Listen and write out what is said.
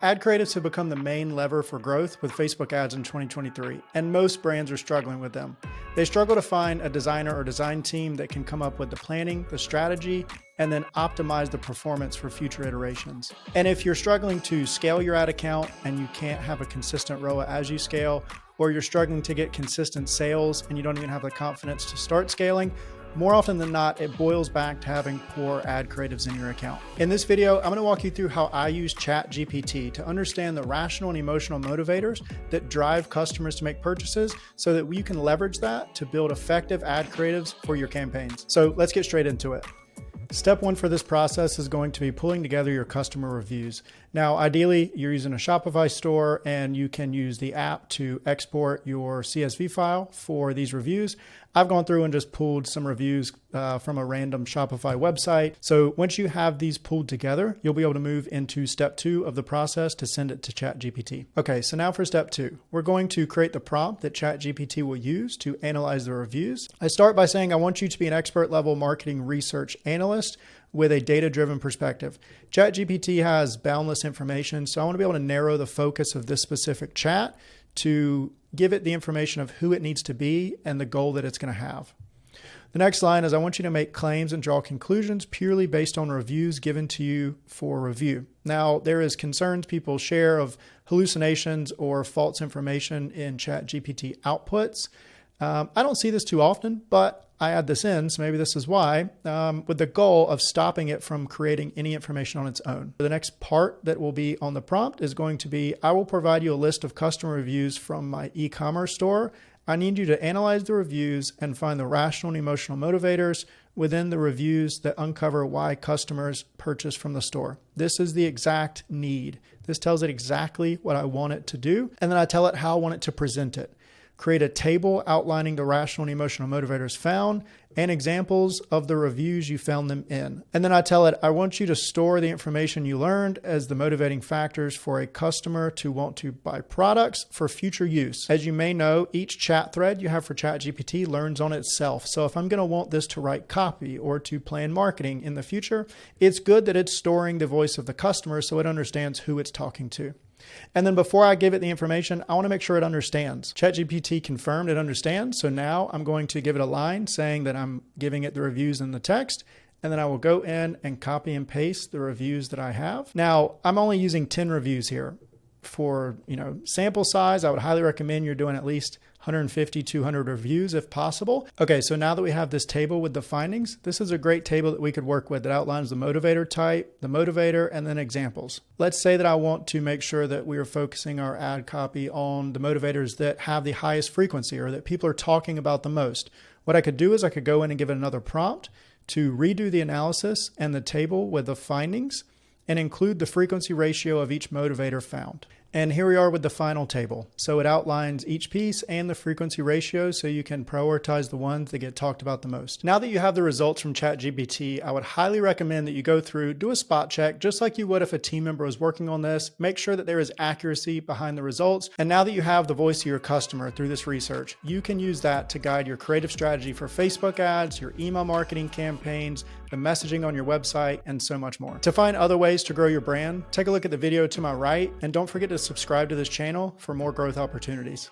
Ad creatives have become the main lever for growth with Facebook ads in 2023, and most brands are struggling with them. They struggle to find a designer or design team that can come up with the planning, the strategy, and then optimize the performance for future iterations. And if you're struggling to scale your ad account and you can't have a consistent ROAS as you scale, or you're struggling to get consistent sales and you don't even have the confidence to start scaling, more often than not, it boils back to having poor ad creatives in your account. In this video, I'm going to walk you through how I use ChatGPT to understand the rational and emotional motivators that drive customers to make purchases so that you can leverage that to build effective ad creatives for your campaigns. So let's get straight into it. Step one for this process is going to be pulling together your customer reviews. Now, ideally, you're using a Shopify store and you can use the app to export your CSV file for these reviews. I've gone through and just pulled some reviews from a random Shopify website. So once you have these pulled together, you'll be able to move into step two of the process to send it to ChatGPT. Okay, so now for step two, we're going to create the prompt that ChatGPT will use to analyze the reviews. I start by saying I want you to be an expert level marketing research analyst with a data-driven perspective. ChatGPT has boundless information, so I want to be able to narrow the focus of this specific chat to give it the information of who it needs to be and the goal that it's going to have. The next line is I want you to make claims and draw conclusions purely based on reviews given to you for review. Now, there is concerns people share of hallucinations or false information in ChatGPT outputs. I don't see this too often, but I add this in, so maybe this is why, with the goal of stopping it from creating any information on its own. The next part that will be on the prompt is going to be, I will provide you a list of customer reviews from my e-commerce store. I need you to analyze the reviews and find the rational and emotional motivators within the reviews that uncover why customers purchase from the store. This is the exact need. This tells it exactly what I want it to do, and then I tell it how I want it to present it. Create a table outlining the rational and emotional motivators found and examples of the reviews you found them in. And then I tell it, I want you to store the information you learned as the motivating factors for a customer to want to buy products for future use. As you may know, each chat thread you have for ChatGPT learns on itself. So if I'm going to want this to write copy or to plan marketing in the future, it's good that it's storing the voice of the customer so it understands who it's talking to. And then before I give it the information, I want to make sure it understands. ChatGPT confirmed it understands. So now I'm going to give it a line saying that I'm giving it the reviews in the text. And then I will go in and copy and paste the reviews that I have. Now, I'm only using 10 reviews here. For sample size, I would highly recommend you're doing at least 150, 200 reviews if possible. Okay, so now that we have this table with the findings, this is a great table that we could work with that outlines the motivator type, the motivator, and then examples. Let's say that I want to make sure that we are focusing our ad copy on the motivators that have the highest frequency or that people are talking about the most. What I could do is I could go in and give it another prompt to redo the analysis and the table with the findings and include the frequency ratio of each motivator found. And here we are with the final table. So it outlines each piece and the frequency ratio so you can prioritize the ones that get talked about the most. Now that you have the results from ChatGPT, I would highly recommend that you go through, do a spot check, just like you would if a team member was working on this. Make sure that there is accuracy behind the results. And now that you have the voice of your customer through this research, you can use that to guide your creative strategy for Facebook ads, your email marketing campaigns, the messaging on your website, and so much more. To find other ways to grow your brand, take a look at the video to my right, and don't forget to subscribe to this channel for more growth opportunities.